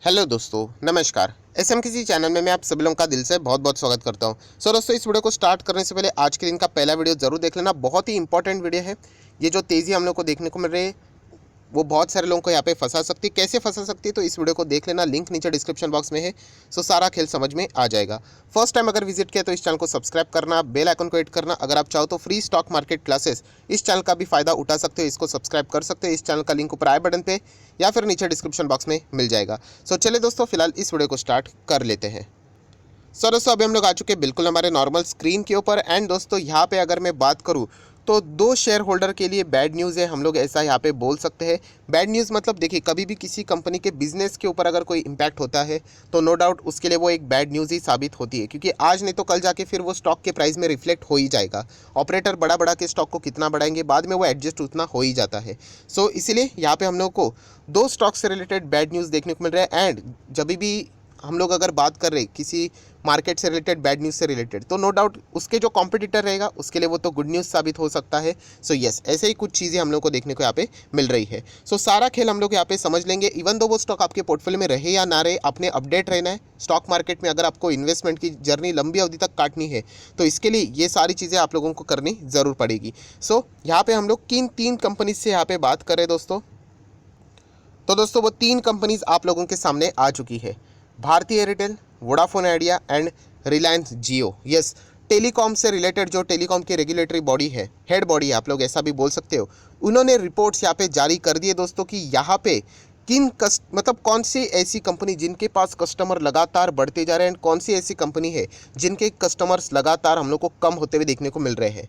Hello दोस्तों, नमस्कार। SM किसी चैनल में मैं आप सभी लोगों का दिल से बहुत बहुत स्वागत करता हूं। दोस्तों, इस वीडियो को स्टार्ट करने से पहले आज के दिन का पहला वीडियो जरूर देख लेना। बहुत ही इंपॉर्टेंट वीडियो है। ये जो तेज़ी हम लोग को देखने को मिल रही है वो बहुत सारे लोगों को यहाँ पे फंसा सकती है। कैसे फंसा सकती है तो इस वीडियो को देख लेना, लिंक नीचे डिस्क्रिप्शन बॉक्स में है। सारा खेल समझ में आ जाएगा। फर्स्ट टाइम अगर विजिट किया तो इस चैनल को सब्सक्राइब करना, बेल आइकन को हिट करना। अगर आप चाहो तो फ्री स्टॉक मार्केट क्लासेस इस चैनल का भी फायदा उठा सकते हो, इसको सब्सक्राइब कर सकते हो। इस चैनल का लिंक ऊपर आई बटन पे या फिर नीचे डिस्क्रिप्शन बॉक्स में मिल जाएगा। चलिए दोस्तों, फिलहाल इस वीडियो को स्टार्ट कर लेते हैं। दोस्तों, अभी हम लोग आ चुके हैं बिल्कुल हमारे नॉर्मल स्क्रीन के ऊपर। एंड दोस्तों, यहाँ पे अगर मैं बात करूँ तो दो शेयर होल्डर के लिए बैड न्यूज़ है, हम लोग ऐसा यहाँ पे बोल सकते हैं। बैड न्यूज़ मतलब देखिए, कभी भी किसी कंपनी के बिजनेस के ऊपर अगर कोई इम्पैक्ट होता है तो नो डाउट उसके लिए वो एक बैड न्यूज़ ही साबित होती है, क्योंकि आज नहीं तो कल जाके फिर वो स्टॉक के प्राइस में रिफ्लेक्ट हो ही जाएगा। ऑपरेटर बड़ा के स्टॉक को कितना बढ़ाएंगे, बाद में वो एडजस्ट उतना हो ही जाता है। इसीलिए यहाँ पे हम लोग को दो स्टॉक से रिलेटेड बैड न्यूज़ देखने को मिल रहा है। एंड जब भी हम लोग अगर बात कर रहे किसी मार्केट से रिलेटेड, बैड न्यूज़ से रिलेटेड, तो नो डाउट उसके जो कॉम्पिटिटर रहेगा उसके लिए वो तो गुड न्यूज़ साबित हो सकता है। यस, ऐसे ही कुछ चीज़ें हम लोग को देखने को यहाँ पे मिल रही है। सारा खेल हम लोग यहाँ पे समझ लेंगे। इवन दो वो स्टॉक आपके पोर्टफोलियो में रहे या ना रहे, आपने अपडेट रहना है स्टॉक मार्केट में। अगर आपको इन्वेस्टमेंट की जर्नी लंबी अवधि तक काटनी है तो इसके लिए ये सारी चीज़ें आप लोगों को करनी ज़रूर पड़ेगी। यहाँ पे हम लोग किन तीन कंपनी से यहाँ पे बात करें दोस्तों, तो दोस्तों वो तीन कंपनीज आप लोगों के सामने आ चुकी है। Bharti Airtel, Vodafone Idea and Reliance Jio. Yes, telecom से रिलेटेड जो टेलीकॉम की रेगुलेटरी बॉडी है, हेड बॉडी है, आप लोग ऐसा भी बोल सकते हो, उन्होंने रिपोर्ट्स यहाँ पे जारी कर दिए दोस्तों कि यहाँ पे मतलब कौन सी ऐसी कंपनी जिनके पास कस्टमर लगातार बढ़ते जा रहे हैं, कौन सी ऐसी कंपनी है जिनके कस्टमर्स लगातार हम लोग को कम होते हुए देखने को मिल रहे हैं।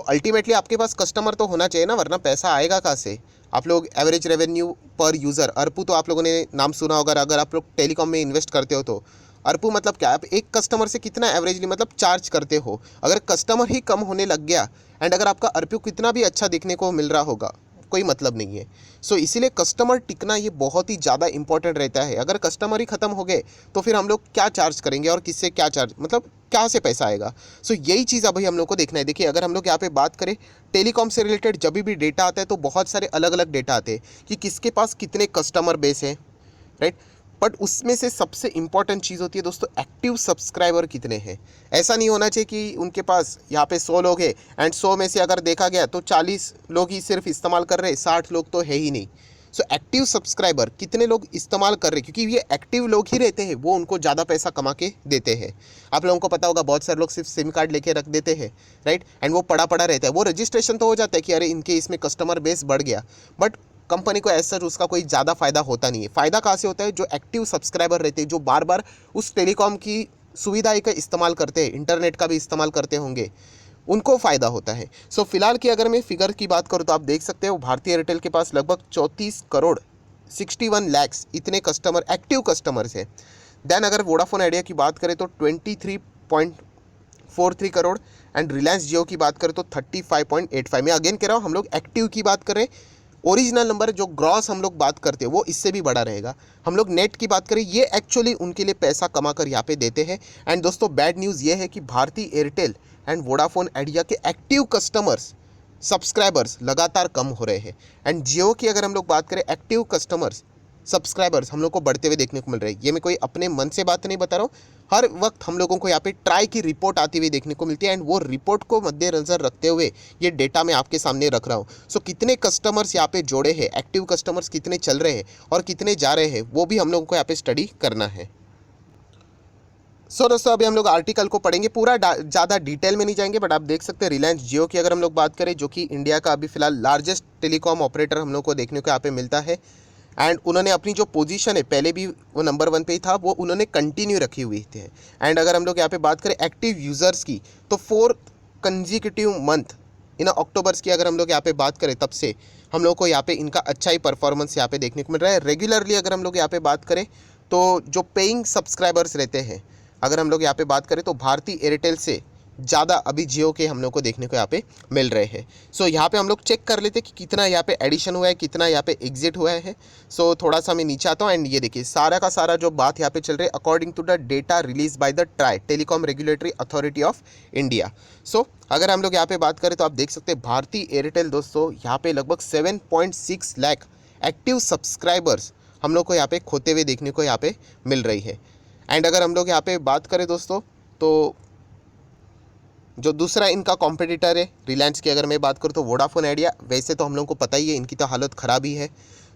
अल्टीमेटली आपके पास कस्टमर तो होना चाहिए ना, वरना पैसा आएगा कहाँ से। आप लोग एवरेज रेवेन्यू पर यूज़र, अरपू तो आप लोगों ने नाम सुना होगा। अगर आप लोग टेलीकॉम में इन्वेस्ट करते हो तो अरपू मतलब क्या, आप एक कस्टमर से कितना एवरेजली मतलब चार्ज करते हो। अगर कस्टमर ही कम होने लग गया एंड अगर आपका अरपू कितना भी अच्छा देखने को मिल रहा होगा, कोई मतलब नहीं है। इसीलिए कस्टमर टिकना ये बहुत ही ज़्यादा इंपॉर्टेंट रहता है। अगर कस्टमर ही ख़त्म हो गए तो फिर हम लोग क्या चार्ज करेंगे और किससे क्या चार्ज, मतलब कहाँ से पैसा आएगा। यही चीज़ अभी हम लोग को देखना है। देखिए, अगर हम लोग यहाँ पे बात करें टेलीकॉम से रिलेटेड, जब भी डेटा आता है तो बहुत सारे अलग अलग डेटा आते हैं कि किसके पास कितने कस्टमर बेस है, राइट। बट उसमें से सबसे इंपॉर्टेंट चीज़ होती है दोस्तों, एक्टिव सब्सक्राइबर कितने हैं। ऐसा नहीं होना चाहिए कि उनके पास यहाँ पे 100 लोग हैं एंड 100 में से अगर देखा गया तो 40 लोग ही सिर्फ इस्तेमाल कर रहे हैं, 60 लोग तो है ही नहीं। एक्टिव सब्सक्राइबर कितने लोग इस्तेमाल कर रहे हैं, क्योंकि ये एक्टिव लोग ही रहते हैं, वो उनको ज़्यादा पैसा कमा के देते हैं। आप लोगों को पता होगा, बहुत सारे लोग सिर्फ सिम कार्ड लेके रख देते हैं, राइट, एंड वो पड़ा रहता है। वो रजिस्ट्रेशन तो हो जाता है कि अरे इनके इसमें कस्टमर बेस बढ़ गया, बट कंपनी को ऐसा उसका कोई ज़्यादा फ़ायदा होता नहीं है। फ़ायदा कहाँ से होता है, जो एक्टिव सब्सक्राइबर रहते हैं, जो बार बार उस टेलीकॉम की सुविधा का इस्तेमाल करते हैं, इंटरनेट का भी इस्तेमाल करते होंगे, उनको फ़ायदा होता है। फिलहाल की अगर मैं फिगर की बात करूँ तो आप देख सकते हो भारतीय एयरटेल के पास लगभग 34 करोड़ 61 लैक्स इतने कस्टमर, एक्टिव कस्टमर्स है। देन अगर वोडाफोन आइडिया की बात करें तो 23.43 करोड़ एंड रिलायंस जियो की बात करें तो 35.85। मैं अगेन कह रहा हूँ, हम लोग एक्टिव की बात करें, ओरिजिनल नंबर जो ग्रॉस हम लोग बात करते हैं वो इससे भी बड़ा रहेगा। हम लोग नेट की बात करें, ये एक्चुअली उनके लिए पैसा कमा कर यहाँ पे देते हैं। एंड दोस्तों, बैड न्यूज़ ये है कि भारती एयरटेल एंड वोडाफोन आइडिया के एक्टिव कस्टमर्स, सब्सक्राइबर्स लगातार कम हो रहे हैं। एंड जियो की अगर हम लोग बात करें, एक्टिव कस्टमर्स, सब्सक्राइबर्स हम लोग को बढ़ते हुए देखने को मिल रहे हैं। ये मैं कोई अपने मन से बात नहीं बता रहा हूँ, हर वक्त हम लोगों को यहाँ पे ट्राई की रिपोर्ट आती हुई देखने को मिलती है। एंड वो रिपोर्ट को मद्देनज़र रखते हुए ये डेटा मैं आपके सामने रख रहा हूँ। कितने कस्टमर्स यहाँ पे जोड़े हैं, एक्टिव कस्टमर्स कितने चल रहे हैं और कितने जा रहे हैं, वो भी हम लोगों को यहाँ पे स्टडी करना है। दोस्तों, अभी हम लोग आर्टिकल को पढ़ेंगे, पूरा ज़्यादा डिटेल में नहीं जाएंगे, बट आप देख सकते हैं रिलायंस जियो की अगर हम लोग बात करें, जो कि इंडिया का अभी फिलहाल लार्जेस्ट टेलीकॉम ऑपरेटर हम लोग को देखने को यहाँ पे मिलता है। एंड उन्होंने अपनी जो पोजीशन है, पहले भी वो नंबर 1 पे ही था, वो उन्होंने कंटिन्यू रखी हुई थी। एंड अगर हम लोग यहाँ पे बात करें एक्टिव यूज़र्स की, तो 4 कंजिक्यूटिव मंथ इन अक्टूबर्स की अगर हम लोग यहाँ पे बात करें, तब से हम लोग को यहाँ पे इनका अच्छा ही परफॉर्मेंस यहाँ पे देखने को मिल रहा है। रेगुलरली अगर हम लोग यहाँ पे बात करें तो जो पेइंग सब्सक्राइबर्स रहते हैं, अगर हम लोग यहाँ पे बात करें तो भारती एयरटेल से ज़्यादा अभी जियो के हम लोग को देखने को यहाँ पे मिल रहे हैं। यहाँ पे हम लोग चेक कर लेते कि कितना यहाँ पे एडिशन हुआ है, कितना यहाँ पे एग्जिट हुआ है। थोड़ा सा मैं नीचे आता हूँ एंड ये देखिए, सारा का सारा जो बात यहाँ पे चल रही है according to the data release by the TRAI, telecom regulatory authority of India. अगर हम लोग यहाँ पे बात करें तो आप देख सकते हैं भारती एयरटेल दोस्तों यहाँ पे लगभग 7.6 लाख एक्टिव सब्सक्राइबर्स हम लोग को यहाँ पे खोते हुए देखने को यहाँ पे मिल रही है। एंड अगर हम लोग यहाँ पे बात करें दोस्तों, तो जो दूसरा इनका कॉम्पिटिटर है रिलायंस की अगर मैं बात करूँ तो वोडाफोन आइडिया, वैसे तो हम लोग को पता ही है इनकी तो हालत ख़राब ही है।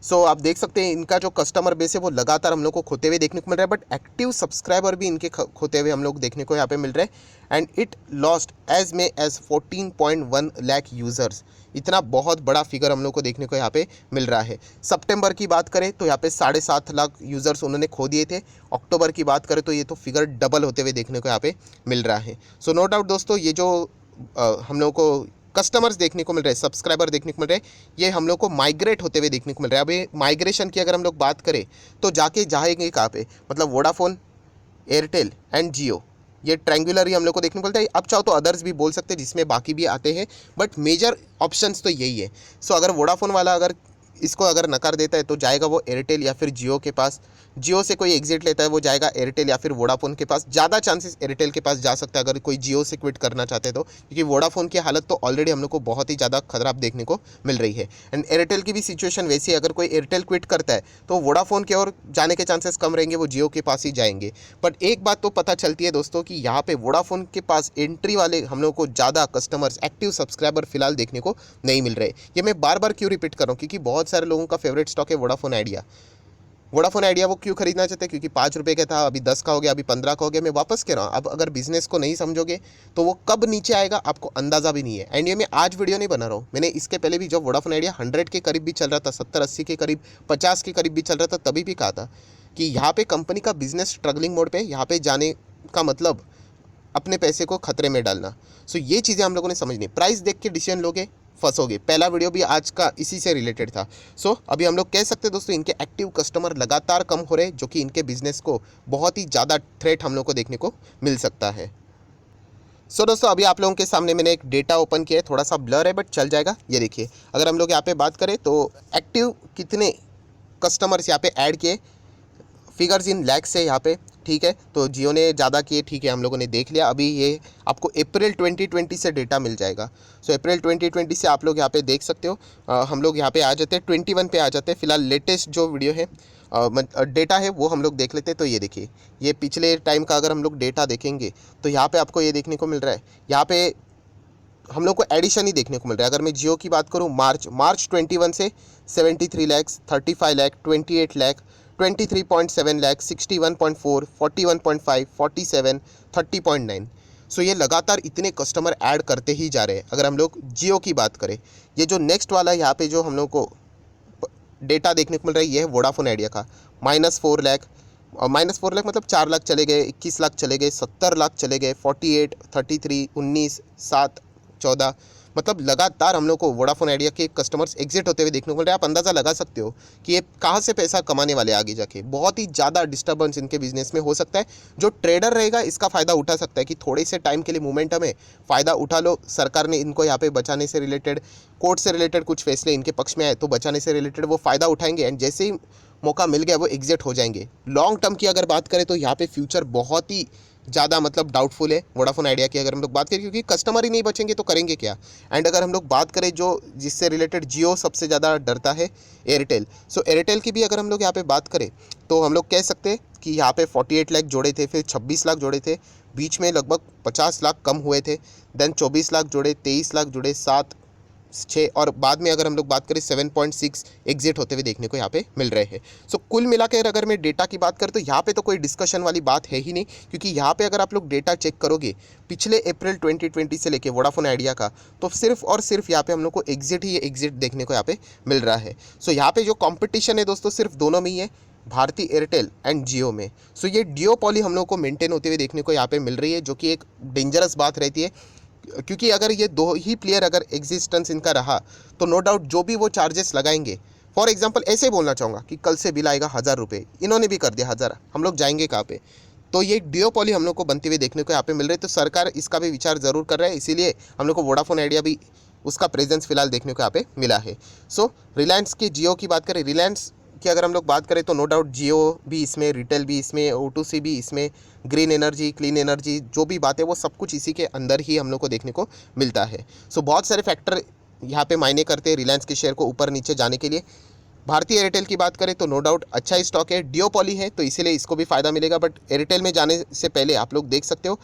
सो आप देख सकते हैं इनका जो कस्टमर बेस है वो लगातार हम लोग को खोते हुए देखने को मिल रहा है, बट एक्टिव सब्सक्राइबर भी इनके खोते हुए हम लोग देखने को यहाँ पे मिल रहे हैं। And it lost as many as 14.1 lakh users, इतना बहुत बड़ा फिगर हम लोग को देखने को यहाँ पे मिल रहा है। सितंबर की बात करें तो यहाँ पे 7.5 लाख यूज़र्स उन्होंने खो दिए थे। अक्टूबर की बात करें तो ये तो फिगर डबल होते हुए देखने को यहाँ पे मिल रहा है। सो नो डाउट दोस्तों, ये जो हम लोग को कस्टमर्स देखने को मिल रहे हैं, सब्सक्राइबर देखने को मिल रहे हैं, ये हम लोग को माइग्रेट होते हुए देखने को मिल रहा है। अभी माइग्रेशन की अगर हम लोग बात करें तो जाके जाएंगे कहाँ पे, मतलब वोडाफोन, एयरटेल एंड जियो, ये ट्रायंगुलर ही हम लोग को देखने को मिलता है। अब चाहो तो अदर्स भी बोल सकते हैं जिसमें बाकी भी आते हैं, बट मेजर ऑप्शंस तो यही है। सो अगर वोडाफोन वाला अगर इसको अगर नकार देता है तो जाएगा वो एयरटेल या फिर जियो के पास। जियो से कोई एग्जिट लेता है वो जाएगा एयरटेल या फिर वोडाफोन के पास। ज़्यादा चांसेस एयरटेल के पास जा सकता है अगर कोई जियो से क्विट करना चाहते हैं तो, क्योंकि वोडाफोन की हालत तो ऑलरेडी हम लोग को बहुत ही ज़्यादा खराब देखने को मिल रही है। एंड एयरटेल की भी सिचुएशन वैसी है, अगर कोई एयरटेल क्विट करता है तो वोडाफोन की ओर जाने के चांसेस कम रहेंगे, वो जियो के पास ही जाएंगे। बट एक बात तो पता चलती है दोस्तों कि यहाँ पे वोडाफोन के पास एंट्री वाले हम लोग को ज़्यादा कस्टमर्स, एक्टिव सब्सक्राइबर फिलहाल देखने को नहीं मिल रहे। ये मैं बार बार क्यों रिपीट कर रहा हूँ, क्योंकि बहुत सारे लोगों का फेवरेट स्टॉक है वोडाफोन आइडिया। वोडाफोन आइडिया वो क्यों खरीदना चाहते हैं, क्योंकि 5 रुपये का था, अभी 10 का हो गया, अभी 15 का हो गया। मैं वापस कह रहा हूँ, अब अगर बिजनेस को नहीं समझोगे तो वो कब नीचे आएगा आपको अंदाज़ा भी नहीं है। एंड ये मैं आज वीडियो नहीं बना रहा हूँ, मैंने इसके पहले भी जब वोडाफोन आइडिया 100 के करीब भी चल रहा था, 70-80 के करीब, 50 के करीब भी चल रहा था, तभी भी कहा था कि यहाँ पे कंपनी का बिजनेस स्ट्रगलिंग मोड पे, यहाँ पे जाने का मतलब अपने पैसे को खतरे में डालना। सो ये चीज़ें हम लोगों ने समझनी। प्राइस देख के डिसीजन लोगे, फंसोगे। पहला वीडियो भी आज का इसी से रिलेटेड था। सो अभी हम लोग कह सकते हैं दोस्तों इनके एक्टिव कस्टमर लगातार कम हो रहे हैं, जो कि इनके बिजनेस को बहुत ही ज़्यादा थ्रेट हम लोग को देखने को मिल सकता है। सो दोस्तों अभी आप लोगों के सामने मैंने एक डेटा ओपन किया है, थोड़ा सा ब्लर है बट चल जाएगा। ये देखिए, अगर हम लोग यहाँ पे बात करें तो एक्टिव कितने कस्टमर्स यहाँ पे ऐड किए, फिगर्स इन लैक्स से यहाँ पे, ठीक है। तो जियो ने ज़्यादा किए, ठीक है, हम लोगों ने देख लिया। अभी ये आपको अप्रैल 2020 से डेटा मिल जाएगा। सो अप्रैल 2020 से आप लोग यहाँ पे देख सकते हो। हम लोग यहाँ पे आ जाते हैं 21 पे आ जाते हैं। फिलहाल लेटेस्ट जो वीडियो है डेटा है वो हम लोग देख लेते हैं। तो ये देखिए, ये पिछले टाइम का अगर हम लोग डेटा देखेंगे तो यहाँ पर आपको ये देखने को मिल रहा है, यहाँ पे हम लोग को एडिशन ही देखने को मिल रहा है। अगर मैं जियो की बात करूँ, मार्च 21 से 73 लाख, 35 लाख, 28 लाख, 23.7 लाख, 61.4, 41.5, 47, 30.9। सो ये लगातार इतने कस्टमर ऐड करते ही जा रहे हैं। अगर हम लोग जियो की बात करें, ये जो नेक्स्ट वाला यहाँ पे जो हम लोग को डेटा देखने को मिल रहा है, ये है वोडाफोन आइडिया का। -4 लाख, -4 लाख मतलब 4 लाख चले गए, 21 लाख चले गए, 70 लाख चले गए, 48, 33, 19, 7, 14, मतलब लगातार हम लोग को वोडाफोन आइडिया के कस्टमर्स एग्जिट होते हुए देखने को मिल रहे हैं। आप अंदाज़ा लगा सकते हो कि ये कहाँ से पैसा कमाने वाले आगे जाके। बहुत ही ज़्यादा डिस्टर्बेंस इनके बिजनेस में हो सकता है। जो ट्रेडर रहेगा इसका फ़ायदा उठा सकता है कि थोड़े से टाइम के लिए मोमेंटम है, फ़ायदा उठा लो। सरकार ने इनको यहाँ पे बचाने से रिलेटेड, कोर्ट से रिलेटेड कुछ फैसले इनके पक्ष में आए तो बचाने से रिलेटेड वो फ़ायदा उठाएंगे एंड जैसे ही मौका मिल गया वो एग्जिट हो जाएंगे। लॉन्ग टर्म की अगर बात करें तो यहाँ पे फ्यूचर बहुत ही ज़्यादा मतलब डाउटफुल है वोडाफोन आइडिया की अगर हम लोग बात करें, क्योंकि कस्टमर ही नहीं बचेंगे तो करेंगे क्या। एंड अगर हम लोग बात करें जो जिससे रिलेटेड जियो सबसे ज़्यादा डरता है, एयरटेल। सो एयरटेल की भी अगर हम लोग यहाँ पे बात करें तो हम लोग कह सकते हैं कि यहाँ पे 48 लाख जोड़े थे, फिर 26 लाख जोड़े थे, बीच में लगभग 50 लाख कम हुए थे, देन 24 लाख जोड़े, 23 लाख जोड़े, 7, 6 और बाद में अगर हम लोग बात करें 7.6 एग्जिट होते हुए देखने को यहाँ पे मिल रहे हैं। सो कुल मिलाकर अगर मैं डेटा की बात करूँ तो यहाँ पे तो कोई डिस्कशन वाली बात है ही नहीं, क्योंकि यहाँ पे अगर आप लोग डेटा चेक करोगे पिछले अप्रैल 2020 से लेके वोडाफोन आइडिया का, तो सिर्फ और सिर्फ यहाँ पे हम लोग को एग्जिट ही एग्जिट देखने को यहाँ पे मिल रहा है। सो यहाँ पे जो कॉम्पिटिशन है दोस्तों सिर्फ दोनों में ही है, भारती एयरटेल एंड जियो में। सो ये डियोपॉली हम लोग को मेंटेन होते हुए देखने को यहाँ पे मिल रही है, जो कि एक डेंजरस बात रहती है, क्योंकि अगर ये दो ही प्लेयर अगर एग्जिस्टेंस इनका रहा तो नो डाउट जो भी वो चार्जेस लगाएंगे, फॉर एग्जांपल ऐसे बोलना चाहूँगा कि कल से बिल आएगा 1000 रुपये, इन्होंने भी कर दिया 1000, हम लोग जाएंगे कहाँ पे। तो ये डियोपॉली हम लोग को बनते हुए देखने को यहाँ पे मिल रही है। तो सरकार इसका भी विचार ज़रूर कर रहा है, इसीलिए हम लोग को वोडाफोन आइडिया भी उसका प्रेजेंस फिलहाल देखने को यहाँ पे मिला है। सो रिलायंस के जियो की बात करें, रिलायंस की अगर हम लोग बात करें तो नो डाउट जियो भी इसमें, रिटेल भी इसमें, O2C भी इसमें, ग्रीन एनर्जी, क्लीन एनर्जी, जो भी बात है वो सब कुछ इसी के अंदर ही हम लोग को देखने को मिलता है। सो बहुत सारे फैक्टर यहाँ पे मायने करते हैं रिलायंस के शेयर को ऊपर नीचे जाने के लिए। भारतीय एयरटेल की बात करें तो नो डाउट अच्छा ही स्टॉक है, डियोपॉली है तो इसीलिए इसको भी फ़ायदा मिलेगा। बट एयरटेल में जाने से पहले आप लोग देख सकते हो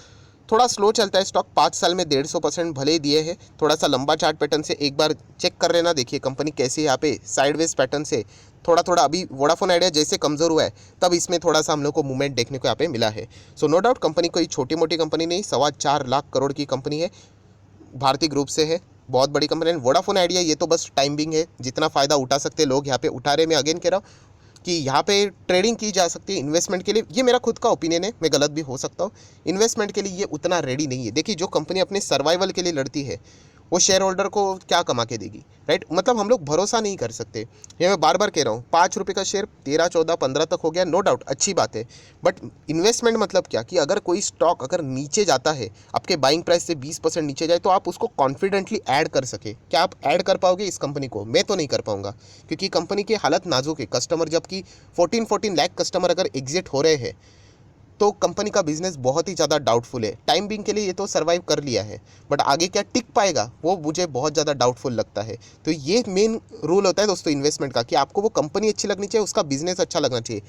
थोड़ा स्लो चलता है स्टॉक, 5 साल में 150% भले ही दिए हैं। थोड़ा सा लंबा चार्ट पैटर्न से एक बार चेक कर लेना, देखिए कंपनी कैसी है यहाँ पे साइडवेज पैटर्न से थोड़ा थोड़ा अभी वोडाफोन आइडिया जैसे कमज़ोर हुआ है तब इसमें थोड़ा सा हम लोग को मूवमेंट देखने को यहाँ पे मिला है। सो नो डाउट कंपनी कोई छोटी मोटी कंपनी नहीं, 4.25 लाख करोड़ की कंपनी है, भारतीय ग्रुप से है, बहुत बड़ी कंपनी है। वोडाफोन आइडिया ये तो बस टाइमिंग है, जितना फ़ायदा उठा सकते लोग यहाँ पे उठा रहे। मैं अगेन कह रहा हूँ कि यहाँ पे ट्रेडिंग की जा सकती है, इन्वेस्टमेंट के लिए ये मेरा खुद का ओपिनियन है, मैं गलत भी हो सकता हूँ। इन्वेस्टमेंट के लिए ये उतना रेडी नहीं है। देखिए जो कंपनी अपने सर्वाइवल के लिए लड़ती है वो शेयर होल्डर को क्या कमा के देगी, राइट? मतलब हम लोग भरोसा नहीं कर सकते। ये मैं बार बार कह रहा हूँ, 5 रुपये का शेयर 13, 14, 15 तक हो गया, नो डाउट अच्छी बात है। बट इन्वेस्टमेंट मतलब क्या कि अगर कोई स्टॉक अगर नीचे जाता है, आपके बाइंग प्राइस से 20% नीचे जाए तो आप उसको कॉन्फिडेंटली ऐड कर सके। क्या आप ऐड कर पाओगे इस कंपनी को? मैं तो नहीं कर पाऊंगा, क्योंकि कंपनी की हालत नाजुक है। कस्टमर जबकि 14 लाख कस्टमर अगर एग्जिट हो रहे हैं तो कंपनी का बिजनेस बहुत ही ज़्यादा डाउटफुल है। टाइम बिंग के लिए ये तो सर्वाइव कर लिया है, बट आगे क्या टिक पाएगा वो मुझे बहुत ज़्यादा डाउटफुल लगता है। तो ये मेन रूल होता है दोस्तों इन्वेस्टमेंट का, कि आपको वो कंपनी अच्छी लगनी चाहिए, उसका बिजनेस अच्छा लगना चाहिए।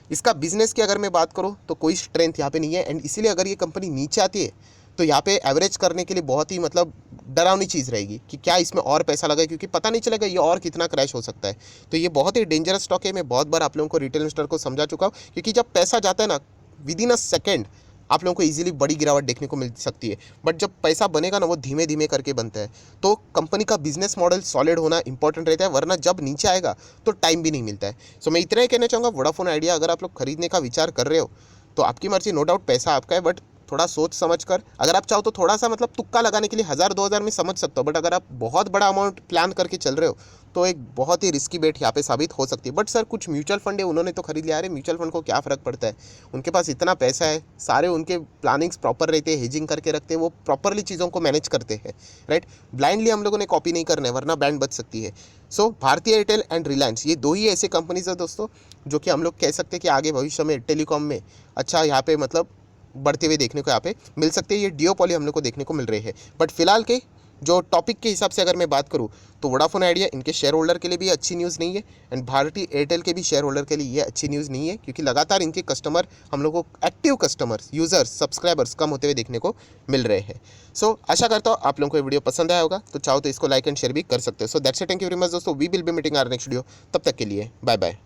इसका बिजनेस की अगर मैं बात करूँ तो कोई स्ट्रेंथ यहाँ पे नहीं है, एंड इसीलिए अगर ये कंपनी नीचे आती है तो यहाँ पे एवरेज करने के लिए बहुत ही मतलब डरावनी चीज़ रहेगी कि क्या इसमें और पैसा लगा, क्योंकि पता नहीं चलेगा ये और कितना क्रैश हो सकता है। तो ये बहुत ही डेंजरस स्टॉक है। मैं बहुत बार आप लोगों को, रिटेल इन्वेस्टर को समझा चुका हूँ, क्योंकि जब पैसा जाता है ना विद इन अ सेकेंड आप लोगों को इजीली बड़ी गिरावट देखने को मिल सकती है। बट जब पैसा बनेगा ना वो धीमे धीमे करके बनता है। तो कंपनी का बिजनेस मॉडल सॉलिड होना इंपॉर्टेंट रहता है, वरना जब नीचे आएगा तो टाइम भी नहीं मिलता है। सो मैं इतना ही कहना चाहूँगा, वोडाफोन आइडिया अगर आप लोग खरीदने का विचार कर रहे हो तो आपकी मर्जी, नो डाउट पैसा आपका है, बट थोड़ा सोच समझ कर, अगर आप चाहो तो थोड़ा सा मतलब तुक्का लगाने के लिए 1000-2000 में समझ सकता हूँ। बट अगर आप बहुत बड़ा अमाउंट प्लान करके चल रहे हो तो एक बहुत ही रिस्की बेट यहाँ पे साबित हो सकती है। बट सर कुछ म्यूचुअल फंड है उन्होंने तो खरीद लिया, अरे म्यूचुअल फंड को क्या फ़र्क पड़ता है, उनके पास इतना पैसा है, सारे उनके प्लानिंग्स प्रॉपर रहते हैं, हेजिंग करके रखते हैं, वो प्रॉपरली चीज़ों को मैनेज करते हैं, राइट? ब्लाइंडली हम लोगों ने कॉपी नहीं करना है, वरना बैंड बच सकती है। सो भारतीय एयरटेल एंड रिलायंस ये दो ही ऐसे कंपनीज है दोस्तों जो कि हम लोग कह सकते हैं कि आगे भविष्य में टेलीकॉम में अच्छा यहाँ पे मतलब बढ़ते हुए देखने को यहाँ पे मिल सकते हैं। ये डियोपॉली हम लोग को देखने को मिल रही है। बट फिलहाल के जो टॉपिक के हिसाब से अगर मैं बात करूँ तो वोडाफोन आइडिया इनके शेयर होल्डर के लिए भी अच्छी न्यूज़ नहीं है, एंड भारतीय एयरटेल के भी शेयर होल्डर के लिए ये अच्छी न्यूज़ नहीं है, क्योंकि लगातार इनके कस्टमर हम लोग को, एक्टिव कस्टमर्स, यूजर्स, सब्सक्राइबर्स कम होते हुए देखने को मिल रहे हैं। सो आशा करता हूँ आप लोगों को ये वीडियो पसंद आया होगा, तो चाहो तो इसको लाइक एंड शेयर भी कर सकते हो। So that's it, thank you very much दोस्तों, we will be meeting our next video. तब तक के लिए बाय बाय।